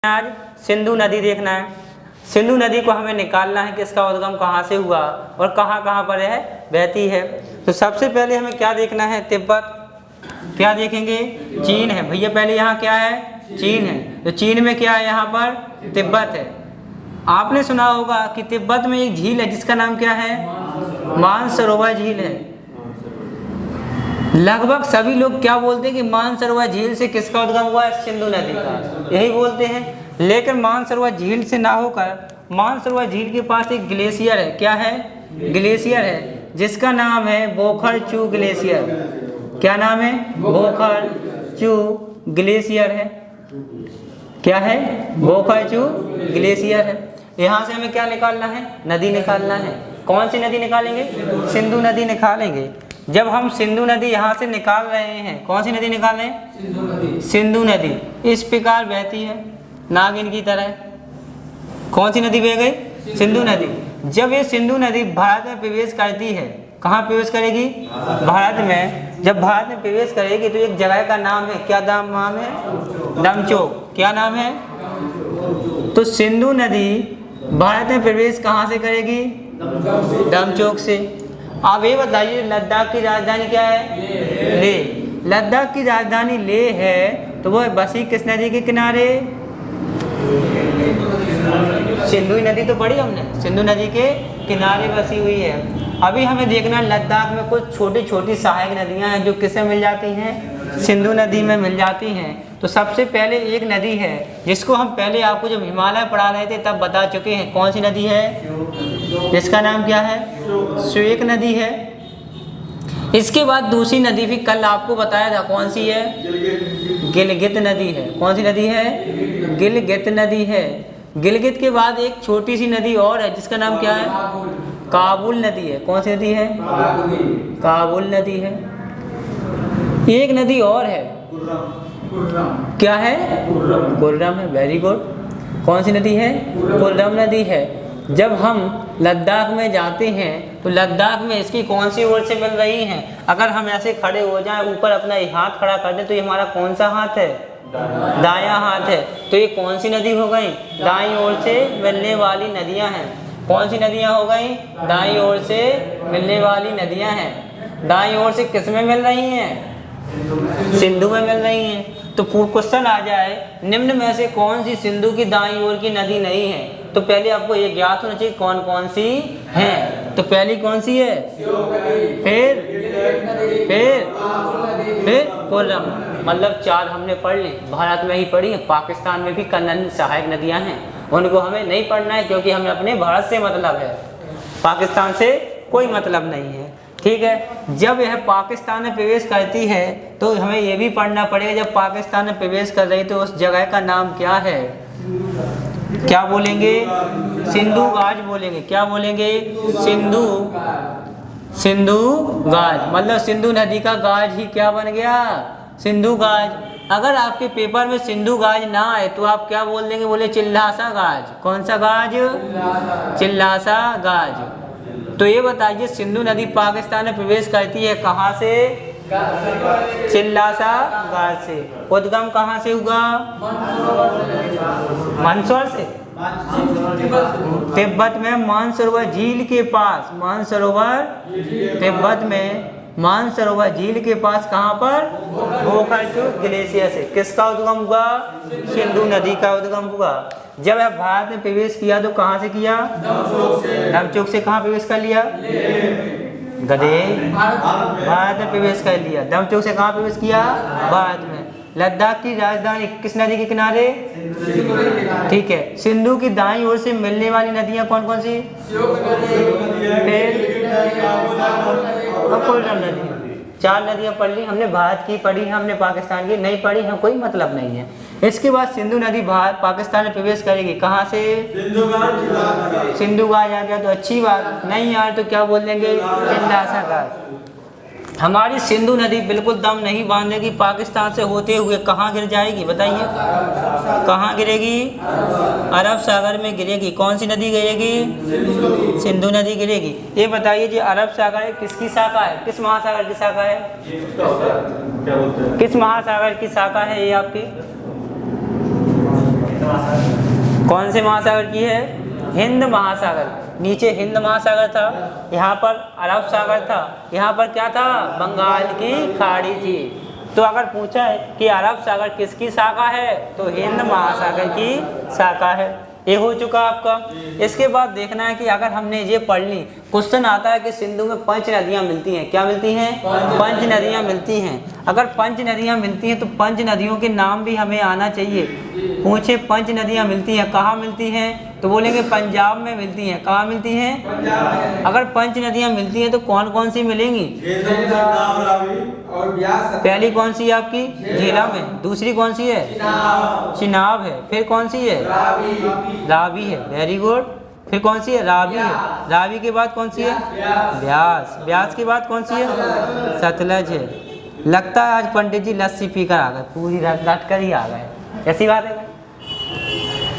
आज सिंधु नदी देखना है। सिंधु नदी को हमें निकालना है कि इसका उद्गम कहाँ से हुआ और कहाँ कहाँ पर है बहती है। तो सबसे पहले हमें क्या देखना है, तिब्बत। क्या देखेंगे, चीन है भैया। पहले यहाँ क्या है, चीन है। तो चीन में क्या है, यहाँ पर तिब्बत है। आपने सुना होगा कि तिब्बत में एक झील है जिसका नाम क्या है, मानसरोवर झील है। लगभग सभी लोग क्या बोलते हैं कि मानसरोवर झील से किसका उद्गम हुआ है, सिंधु नदी का, यही बोलते हैं। लेकिन मानसरोवर झील से ना होकर मानसरोवर झील के पास एक ग्लेशियर है। क्या है, ग्लेशियर है जिसका नाम है बोखर-चू ग्लेशियर। क्या नाम है, बोखर-चू ग्लेशियर है। क्या है, बोखर-चू ग्लेशियर है। यहाँ से हमें क्या निकालना है, नदी निकालना है। कौन सी नदी निकालेंगे, सिंधु नदी निकालेंगे। जब हम सिंधु नदी यहाँ से निकाल रहे हैं, कौन सी नदी निकाल रहे हैं, सिंधु नदी। सिंधु नदी इस प्रकार बहती है नागिन की तरह। कौन सी नदी बह गई, सिंधु नदी। जब ये सिंधु नदी भारत में प्रवेश करती है, कहाँ प्रवेश करेगी, भारत में। जब भारत में प्रवेश करेगी तो एक जगह का नाम है, क्या नाम है, डमचोक। क्या नाम है, तो सिंधु नदी भारत में प्रवेश कहाँ से करेगी, डमचोक से। अब ये बताइए लद्दाख की राजधानी क्या है, लेह। लद्दाख की राजधानी लेह है तो वो बसी किस नदी के किनारे, सिंधु नदी तो पढ़ी हमने, सिंधु नदी के किनारे बसी हुई है। अभी हमें देखना लद्दाख में कुछ छोटी छोटी सहायक नदियां हैं जो किससे मिल जाती हैं, सिंधु नदी में मिल जाती हैं। तो सबसे पहले एक नदी है जिसको हम पहले आपको जब हिमालय पढ़ा रहे थे तब बता चुके हैं। कौन सी नदी है, जिसका नाम क्या है, श्वेक नदी है। इसके बाद दूसरी नदी भी कल आपको बताया था, कौन सी है, गिलगित नदी है। कौन सी नदी है, गिलगित नदी है। गिलगित के बाद एक छोटी सी नदी और है जिसका नाम क्या है, काबुल नदी है। कौन सी नदी है, काबुल नदी है। एक नदी और है, क्या है, कुर्रम है। Very good. कौन सी नदी है, कुर्रम नदी है। जब हम लद्दाख में जाते हैं तो लद्दाख में इसकी कौन सी ओर से मिल रही हैं। अगर हम ऐसे खड़े हो जाएं, ऊपर अपना हाथ खड़ा कर दें तो ये हमारा कौन सा हाथ है, दायां हाथ है। तो ये कौन सी नदी हो गई, दाईं ओर से मिलने वाली नदियां हैं। कौन सी नदियां हो गई, दाईं ओर से मिलने वाली नदियां हैं। दाईं ओर से किस में मिल रही हैं, सिंधु में मिल रही हैं। तो क्वेश्चन आ जाए, निम्न में से कौन सी सिंधु की दाईं ओर की नदी नहीं है। तो पहले आपको ये ज्ञात होना चाहिए कौन कौन सी हैं। तो पहली कौन सी है, फिर कोल्लम। मतलब चार हमने पढ़ ली, भारत में ही पढ़ी है। पाकिस्तान में भी कई सहायक नदियां हैं, उनको हमें नहीं पढ़ना है क्योंकि हमें अपने भारत से मतलब है, पाकिस्तान से कोई मतलब नहीं है। ठीक है। जब यह पाकिस्तान में प्रवेश करती है तो हमें यह भी पढ़ना पड़ेगा, जब पाकिस्तान में प्रवेश कर रही तो उस जगह का नाम क्या है, क्या बोलेंगे, सिंधु गाज बोलेंगे। क्या बोलेंगे, सिंधु गाज। मतलब सिंधु नदी का गाज ही क्या बन गया, सिंधु गाज। अगर आपके पेपर में सिंधु गाज ना आए तो आप क्या बोल देंगे, बोले चिल्लासा गाज। कौन सा गाज, चिल्लासा गाज। तो ये बताइए सिंधु नदी पाकिस्तान में प्रवेश करती है कहाँ से, चिल्लासा गाज से। उद्गम कहाँ से हुआ, मंदसौर से, तिब्बत में मानसरोवर झील के पास। मानसरोवर तिब्बत में मानसरोवर झील के पास कहाँ पर, बोखर-चू ग्लेशियर से किसका उद्गम हुआ, सिंधु नदी का उद्गम हुआ। जब वह भारत में प्रवेश किया तो कहाँ से किया, डमचोक से। कहाँ प्रवेश कर लिया, गधे, भारत में प्रवेश कर लिया। डमचोक से कहाँ प्रवेश किया, भारत में। लद्दाख की राजधानी किस नदी के किनारे, ठीक है। सिंधु की दाईं ओर से मिलने वाली नदियां कौन कौन सी, कोल्लम नदी। चार नदियां पढ़ ली हमने, भारत की पढ़ी, हमने पाकिस्तान की नहीं पढ़ी है, कोई मतलब नहीं है। इसके बाद सिंधु नदी भारत पाकिस्तान में प्रवेश करेगी कहाँ से, सिंधु गाज आ गया तो अच्छी बात, नहीं यार तो क्या बोल देंगे, चिल्लासा गाज। हमारी सिंधु नदी बिल्कुल दम नहीं बांधेगी, पाकिस्तान से होते हुए कहाँ गिर जाएगी, बताइए कहाँ गिरेगी, अरब सागर में गिरेगी। कौन सी नदी गिरेगी, सिंधु नदी गिरेगी। ये बताइए जी अरब सागर किसकी शाखा है, किस महासागर की शाखा है, किस महासागर की शाखा है ये आपकी, कौन से महासागर की है? हिंद महासागर। नीचे हिंद महासागर था, यहाँ पर अरब सागर था, यहाँ पर क्या था? बंगाल की खाड़ी थी। तो अगर पूछा है कि अरब सागर किसकी शाखा है, तो हिंद महासागर की शाखा है। ये हो चुका आपका। इसके बाद देखना है कि अगर हमने ये पढ़ ली, क्वेश्चन आता है कि सिंधु में 5 नदियाँ मिलती हैं। क्या मिलती हैं? 5 नदियाँ मिलती हैं। अगर 5 नदियाँ मिलती हैं तो 5 नदियों के नाम भी हमें आना चाहिए। पूछे 5 नदियाँ मिलती हैं, कहाँ मिलती हैं? तो बोलेंगे पंजाब में मिलती हैं। कहाँ मिलती हैं? अगर 5 नदियाँ मिलती हैं तो कौन कौन सी मिलेंगी? पहली कौन सी है आपकी? झेलम है। दूसरी कौन सी है? चिनाब है। फिर कौन सी है? रावी है। Very good. फिर कौन सी है? रावी है। रावी के बाद कौन सी है? ब्यास। ब्यास के बाद कौन सी है? सतलज है। लगता है आज पंडित जी लस्सी पीकर आ गए, पूरी रट कर ही आ गए। ऐसी बात है।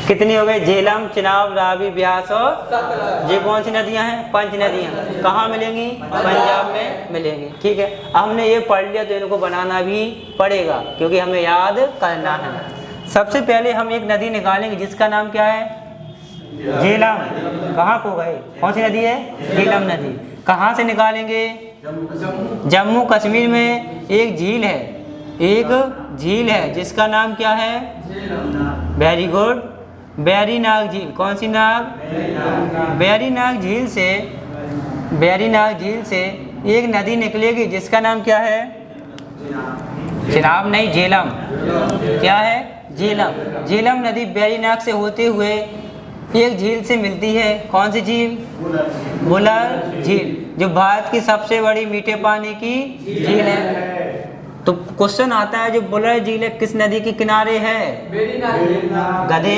कितनी हो गई? झेलम, चिनाब, रावी, ब्यास और ये कौन सी नदियां हैं? 5 नदियां। कहाँ मिलेंगी? पंजाब में मिलेंगी। ठीक है, हमने ये पढ़ लिया तो इनको बनाना भी पड़ेगा क्योंकि हमें याद करना है। सबसे पहले हम एक नदी निकालेंगे जिसका नाम क्या है? झेलम। कहाँ को गए? कौन सी नदी है? झेलम नदी। कहाँ से निकालेंगे? जम्मू कश्मीर में एक झील है, एक झील है जिसका नाम क्या है? वेरी गुड, बैरीनाग झील। कौन सी नाग? बैरीनाग झील से, बैरीनाग झील से एक नदी निकलेगी जिसका नाम क्या है? चिनाब नहीं, झेलम। क्या है? झेलम। झेलम नदी बैरीनाग से होते हुए एक झील से मिलती है। कौन सी झील? बुलर झील, जो भारत की सबसे बड़ी मीठे पानी की झील है। तो क्वेश्चन आता है जो बुलर झील है किस नदी के किनारे है? गधे,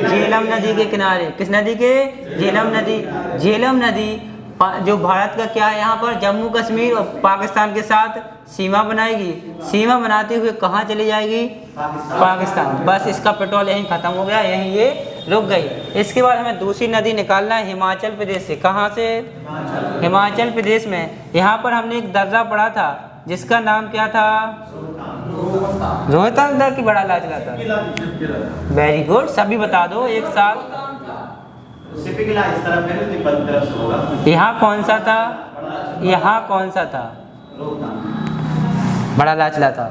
झेलम नदी के किनारे। किस नदी के? झेलम नदी। झेलम नदी जो भारत का क्या है, यहाँ पर जम्मू कश्मीर और पाकिस्तान के साथ सीमा बनाएगी। सीमा बनाते हुए कहाँ चली जाएगी? पाकिस्तान। बस इसका पेट्रोल यहीं खत्म हो गया, यहीं ये रुक गई। इसके बाद हमें दूसरी नदी निकालना है हिमाचल प्रदेश से। कहाँ से? हिमाचल प्रदेश में। यहाँ पर हमने एक दर्रा पढ़ा था जिसका नाम क्या था? रोहतांग दर्रा की बड़ा लाचला था। वेरी गुड, सभी बता दो एक साथ। यहाँ कौन सा था? यहाँ कौन सा था? बड़ा लाचला था।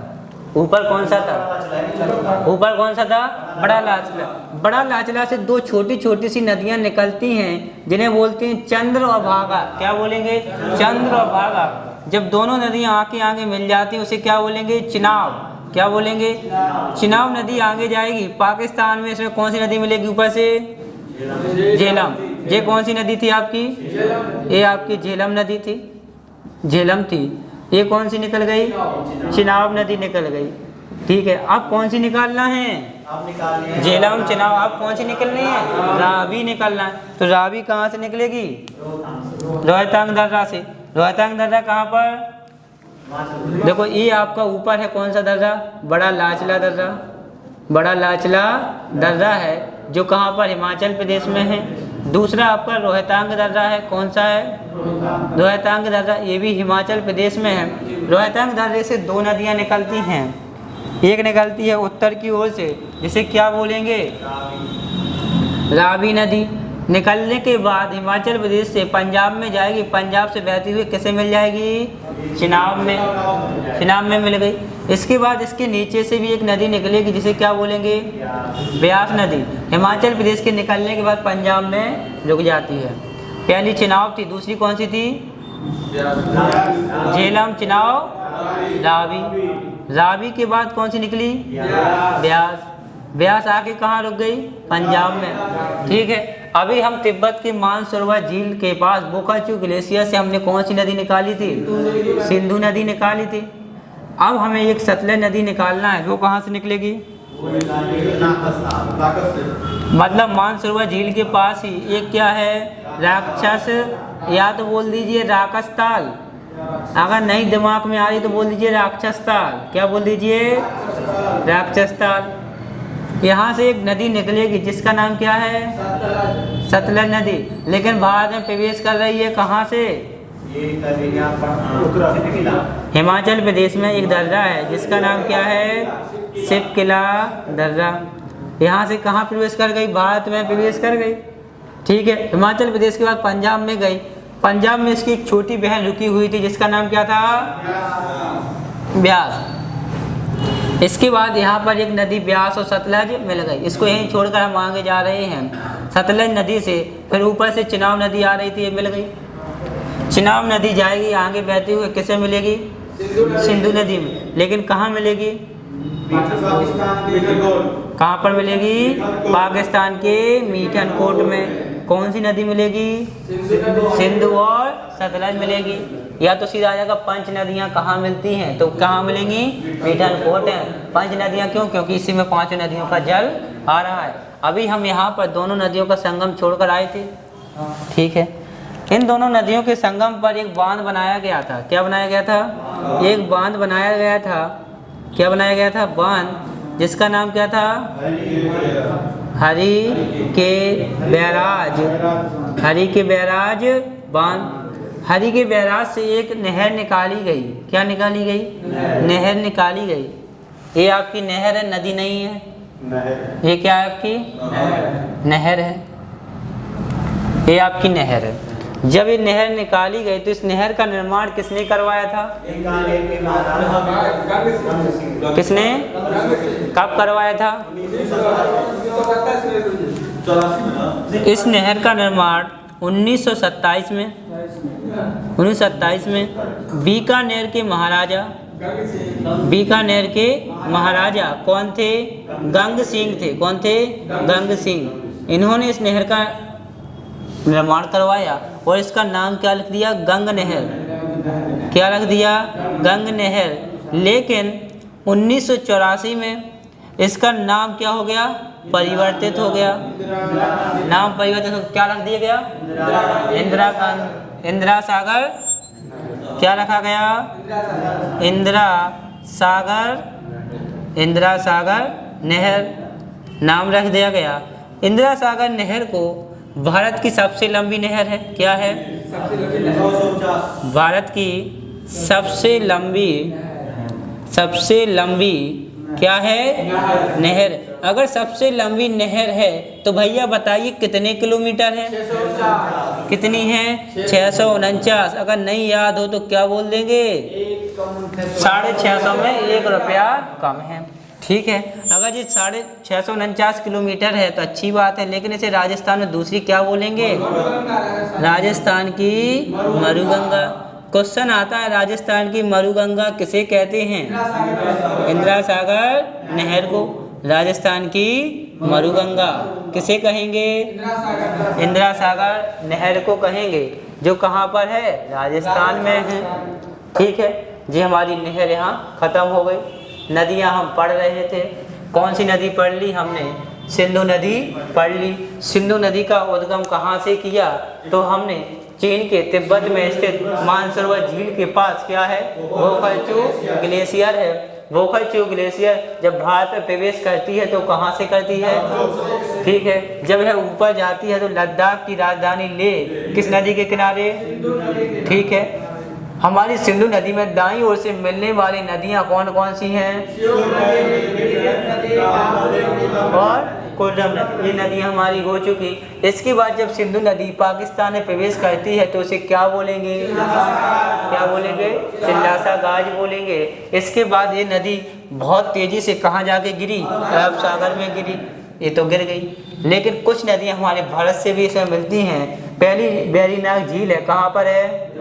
ऊपर कौन सा था? ऊपर कौन सा था? बड़ा लाचला। बड़ा लाचला से 2 छोटी छोटी सी नदियाँ निकलती हैं जिन्हें बोलते हैं चंद्र और भागा। क्या बोलेंगे? चंद्र और भागा। जब दोनों नदियाँ आके आगे मिल जाती हैं उसे क्या बोलेंगे? चिनाब। क्या बोलेंगे? चिनाब नदी आगे जाएगी पाकिस्तान में। इसमें कौन सी नदी मिलेगी ऊपर से? झेलम। ये कौन सी नदी थी आपकी? ये आपकी झेलम नदी थी, झेलम थी। ये कौन सी निकल गई? चिनाब नदी निकल गई। ठीक है, अब कौन सी निकालना है? झेलम, चिनाब। अब कौन सी निकलनी है? रावी निकलना है। तो रावी कहाँ से निकलेगी? रोहतांग दर्रा से। रोहतांग दर्रा कहाँ पर? देखो ये आपका ऊपर है कौन सा दर्रा? बड़ा लाचला दर्रा। बड़ा लाचला दर्रा है जो कहाँ पर? हिमाचल प्रदेश में है। दूसरा आपका रोहतांग दर्रा है। कौन सा है? रोहतांग दर्रा, ये भी हिमाचल प्रदेश में है। रोहतांग दर्रे से 2 नदियाँ निकलती हैं। एक निकलती है उत्तर की ओर से जिसे क्या बोलेंगे? रावी नदी। निकलने के बाद हिमाचल प्रदेश से पंजाब में जाएगी। पंजाब से बहती हुई किसे मिल जाएगी? चिनाब में। चिनाब में मिल गई। इसके बाद इसके नीचे से भी एक नदी निकलेगी जिसे क्या बोलेंगे? ब्यास नदी। हिमाचल प्रदेश के निकलने के बाद पंजाब में रुक जाती है। पहली चिनाब थी, दूसरी कौन सी थी? झेलम, चिनाब, रावी। रावी के बाद कौन सी निकली? ब्यास। ब्यास आके कहाँ रुक गई? पंजाब में। ठीक है, अभी हम तिब्बत के मानसरोवर झील के पास बोकाचू ग्लेशियर से हमने कौन सी नदी निकाली थी? सिंधु नदी निकाली थी। अब हमें एक सतलज नदी निकालना है। वो कहाँ से निकलेगी? मतलब मानसरोवर झील के पास ही एक क्या है? राक्षस, या तो बोल दीजिए राकसताल। अगर नहीं दिमाग में आ रही तो बोल दीजिए राक्षसताल। क्या बोल दीजिए? राक्षसताल। यहाँ से एक नदी निकलेगी जिसका नाम क्या है? सतलज नदी। लेकिन भारत में प्रवेश कर रही है कहाँ से? हिमाचल प्रदेश में एक दर्रा है जिसका नाम क्या है? शिवकिला दर्रा। यहाँ से कहाँ प्रवेश कर गई, भारत में प्रवेश कर गई। ठीक है, हिमाचल प्रदेश के बाद पंजाब में गई। पंजाब में इसकी एक छोटी बहन रुकी हुई थी जिसका नाम क्या था, ब्यास। इसके बाद यहाँ पर एक नदी ब्यास और सतलज मिल गई। इसको यहीं छोड़कर हम आगे जा रहे हैं। सतलज नदी से फिर ऊपर से चिनाब नदी आ रही थी, ये मिल गई। चिनाब नदी जाएगी आगे बहती हुई, किसे मिलेगी, सिंधु नदी में। लेकिन कहाँ मिलेगी, कहाँ पर मिलेगी, पाकिस्तान के मीठनकोट में। कौन सी नदी मिलेगी, सिंधु और सतलज मिलेगी। या तो सीधा आ जाएगा पंच नदियाँ कहाँ मिलती हैं, तो कहाँ मिलेंगी, मीठनकोट है। पंच नदियाँ क्यों, क्योंकि इसी में 5 नदियों का जल आ रहा है। अभी हम यहाँ पर दोनों नदियों का संगम छोड़कर आए थे। ठीक है, इन दोनों नदियों के संगम पर एक बांध बनाया गया था। क्या बनाया गया था, एक बांध बनाया गया था। क्या बनाया गया था, बांध, जिसका नाम क्या था, हरि के बैराज। हरि के बैराज बांध। हरि के बैराज से एक नहर निकाली गई। क्या निकाली गई, नहर निकाली गई। ये आपकी नहर है, नदी नहीं है। ये क्या है, आपकी नहर है। ये आपकी नहर है। जब ये नहर निकाली गई तो इस नहर का निर्माण किसने करवाया था, किसने, कब करवाया था, इस नहर का निर्माण 1927 में। 1927 में बीकानेर के महाराजा, बीकानेर के महाराजा कौन थे, गंग सिंह थे। कौन थे, गंग सिंह। इन्होंने इस नहर का निर्माण करवाया और इसका नाम क्या रख दिया, गंग नहर। क्या रख दिया, गंग नहर। लेकिन 1984 में इसका नाम क्या हो गया, परिवर्तित हो गया। नाम परिवर्तित हो, क्या रख दिया गया, इंदिरा सागर। क्या रखा गया, इंदिरा सागर। इंदिरा सागर नहर नाम रख दिया गया। इंदिरा सागर नहर को भारत की सबसे लंबी नहर है। क्या है, भारत की सबसे लंबी क्या है, नहर। अगर सबसे लंबी नहर है तो भैया बताइए कितने किलोमीटर है, कितनी है, 649। अगर नहीं याद हो तो क्या बोल देंगे, 650 में 1 रुपया कम है। ठीक है, अगर ये 649 किलोमीटर है तो अच्छी बात है। लेकिन इसे राजस्थान में दूसरी क्या बोलेंगे, राजस्थान की मरुगंगा। क्वेश्चन आता है, राजस्थान की मरुगंगा किसे कहते हैं, इंदिरा सागर नहर को। राजस्थान की मरुगंगा किसे कहेंगे, इंदिरा सागर नहर को कहेंगे, जो कहाँ पर है, राजस्थान में है। ठीक है जी, हमारी नहर यहाँ ख़त्म हो गई। नदियाँ हम पढ़ रहे थे। कौन सी नदी पढ़ ली हमने, सिंधु नदी पढ़ ली। सिंधु नदी का उद्गम कहाँ से किया, तो हमने चीन के तिब्बत में स्थित मानसरोवर झील के पास क्या है, बोखलचू ग्लेशियर है। बोखलचू ग्लेशियर जब भारत में प्रवेश करती है तो कहाँ से करती है, ठीक है, जब यह ऊपर जाती है तो लद्दाख की राजधानी लेह किस नदी के किनारे, ठीक है। हमारी सिंधु नदी में दाईं ओर से मिलने वाली नदियाँ कौन कौन सी हैं, और कोल्लम नदी। ये नदी हमारी हो चुकी। इसके बाद जब सिंधु नदी पाकिस्तान में प्रवेश करती है तो उसे क्या बोलेंगे, क्या बोलेंगे, चिल्लासा गाज बोलेंगे। इसके बाद ये नदी बहुत तेजी से कहाँ जाके गिरी, अरब सागर में गिरी। ये तो गिर गई। लेकिन कुछ नदियाँ हमारे भारत से भी इसमें मिलती हैं। पहली वेरीनाग झील है, कहाँ पर है,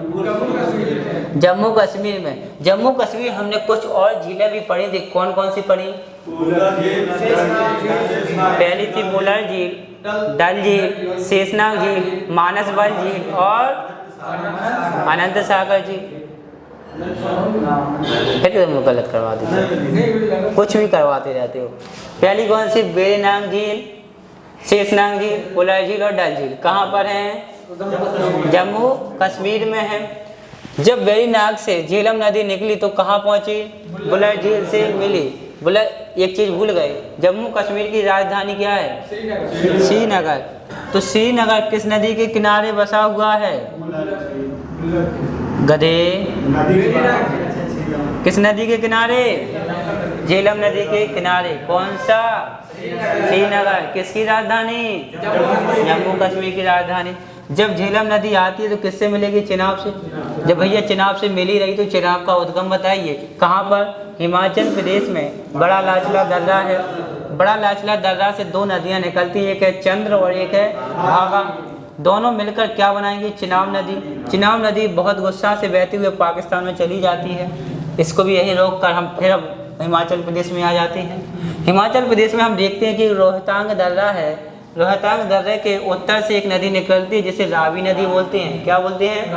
जम्मू कश्मीर में। जम्मू कश्मीर हमने कुछ और झीलें भी पढ़ी थी। कौन कौन सी पढ़ी, पहली थी बुलर झील, डल झील, शेषनाग झील, मानसबल झील और अनंत सागर झील। फिर तुम गलत करवा देते, कुछ भी करवाते रहते हो। पहली कौन सी, वेरीनाग झील, शेषनाग झील, बुलर झील और डल झील। कहाँ पर हैं, जम्मू कश्मीर में है। जब वेरीनाग से झेलम नदी निकली तो कहाँ पहुँची, बुलर झील से मिली। बुलर, एक चीज़ भूल गए, जम्मू कश्मीर की राजधानी क्या है, श्रीनगर। तो श्रीनगर किस नदी के किनारे बसा हुआ है, गधे, किस नदी के किनारे, झेलम नदी के किनारे। कौन सा, श्रीनगर। किसकी राजधानी? जम्मू कश्मीर की राजधानी। जब झेलम नदी आती है तो किससे मिलेगी? चिनाब से। जब भैया चिनाब से मिल ही रही तो चिनाब का उद्गम बताइए कहाँ पर? हिमाचल प्रदेश में बड़ा लाचला दर्रा है। बड़ा लाचला दर्रा से दो नदियाँ निकलती हैं, एक है चंद्र और एक है भागा। दोनों मिलकर क्या बनाएंगे? चिनाब नदी। चिनाब नदी बहुत गुस्सा से बहती हुए पाकिस्तान में चली जाती है। इसको भी यहीं रोक कर हम फिर अब हिमाचल प्रदेश में आ जाते हैं। हिमाचल प्रदेश में हम देखते हैं कि रोहतांग दर्रा है। रोहतांग दर्रे के उत्तर से एक नदी निकलती है जिसे रावी नदी बोलते हैं। क्या बोलते हैं?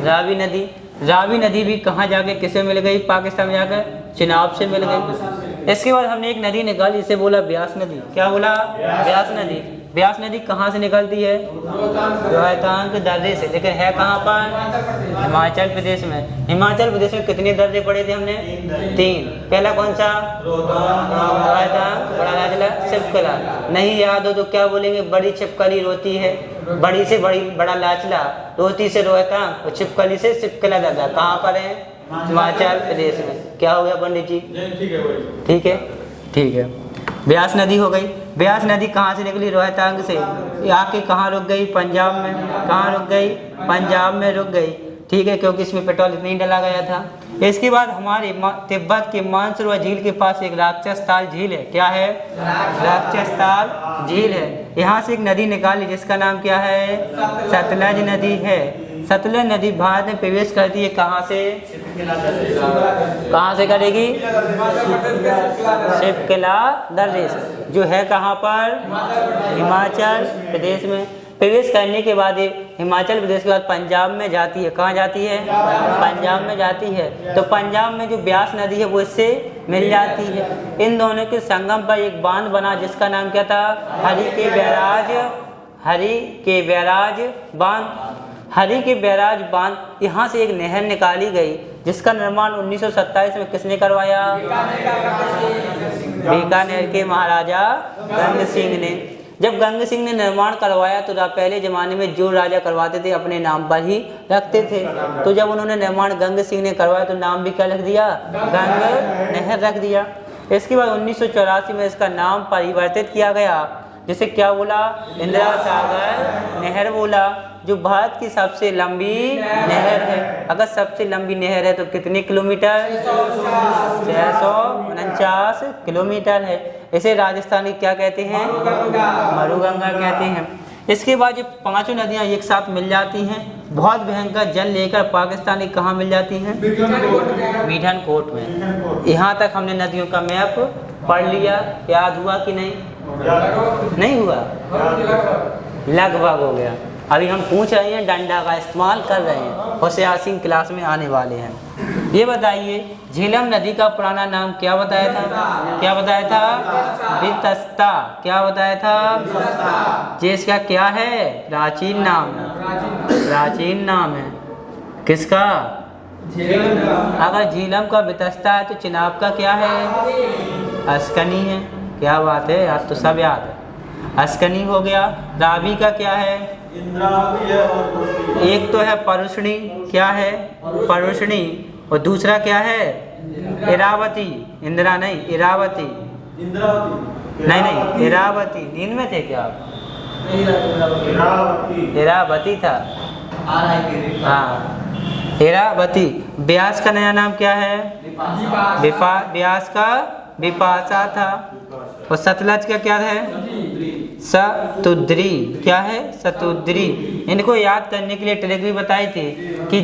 रावी नदी। रावी नदी भी कहाँ जाके किसे मिल गई? पाकिस्तान में जाकर चिनाब से मिल गई। इसके बाद हमने एक नदी निकाली, इसे बोला ब्यास नदी। क्या बोला? ब्यास नदी। ब्यास नदी कहाँ से निकलती है? रोहतांग दर्रे से, लेकिन है कहाँ पर? हिमाचल प्रदेश में। हिमाचल प्रदेश में कितने दर्रे पढ़े थे हमने? 3। पहला कौन सा? रोहतांग, बड़ा लाचला, छिपकला। नहीं याद हो तो क्या बोलेंगे? बड़ी छिपकली रोती है। बड़ी से बड़ी बड़ा लाचला, रोती से रोहतांग और छिपकली से छिपकला दर्रा। कहाँ पर है? हिमाचल प्रदेश में। क्या हो गया पंडित जी? ठीक है, ठीक है। ब्यास नदी हो गई। ब्यास नदी कहाँ से निकली? रोहतांग से। आके कहाँ रुक गई? पंजाब में। कहाँ रुक गई? पंजाब में रुक गई। ठीक है, क्योंकि इसमें पेट्रोल इतना ही डाला गया था। इसके बाद हमारे तिब्बत के मानसरोवर झील के पास एक राक्षस ताल झील है। क्या है? राक्षस ताल झील है। यहाँ से एक नदी निकाली जिसका नाम क्या है? सतलज नदी है। सतलज नदी भारत में प्रवेश करती है कहाँ से? कहाँ से करेगी? शिवकिला दर्रे से, जो है कहाँ पर? हिमाचल प्रदेश में। प्रवेश करने के बाद हिमाचल प्रदेश के बाद पंजाब में जाती है। कहाँ जाती है? पंजाब में जाती है। तो पंजाब में जो ब्यास नदी है वो इससे मिल जाती है। इन दोनों के संगम पर एक बांध बना जिसका नाम क्या था? हरि के बैराज। हरि के बैराज बांध। हरि के बैराज बांध। यहाँ से एक नहर निकाली गई जिसका निर्माण 1927 में किसने करवाया? बीकानेर के महाराजा गंग सिंह ने। जब गंग सिंह ने निर्माण करवाया तो पहले ज़माने में जो राजा करवाते थे अपने नाम पर ही रखते थे। तो जब उन्होंने निर्माण गंग सिंह ने करवाया तो नाम भी क्या रख दिया? गंग नहर रख दिया। इसके बाद 1984 में इसका नाम परिवर्तित किया गया, जिसे क्या बोला? इंदिरा सागर नहर बोला, जो भारत की सबसे लंबी नहर है। अगर सबसे लंबी नहर है तो कितने किलोमीटर? 649 किलोमीटर है। इसे राजस्थानी क्या कहते हैं? मरुगंगा कहते हैं। इसके बाद ये पांचों नदियां एक साथ मिल जाती हैं। बहुत भयंकर जल लेकर पाकिस्तानी कहाँ मिल जाती हैं? मिठनकोट में। यहाँ तक हमने नदियों का मैप पढ़ लिया। याद हुआ कि नहीं? नहीं हुआ? लगभग हो गया। अभी हम पूछ रहे हैं, डंडा का इस्तेमाल कर रहे हैं। होशियार सिंह क्लास में आने वाले हैं। ये बताइए झेलम नदी का पुराना नाम क्या बताया था? क्या बताया था? वितस्ता। क्या बताया था? ये इसका क्या है? प्राचीन नाम। प्राचीन नाम है किसका? अगर झेलम का वितस्ता है तो चिनाब का क्या है? अस्कनी है। क्या बात है, आज तो सब याद है। अस्कनी हो गया। रावी का क्या है? एक तो है परुष्णी। क्या है? परुष्णी। और दूसरा क्या है? इरावती। इंदिरा नहीं, इरावती। नहीं नहीं, इरावती। नींद में थे क्या आप? इरावती था। हाँ, इरावती। ब्यास का नया नाम क्या है? ब्यास का बिपाशा था। और सतलज का क्या है? सतुद्री। क्या है? सतुद्री। इनको याद करने के लिए ट्रिक भी बताई थी कि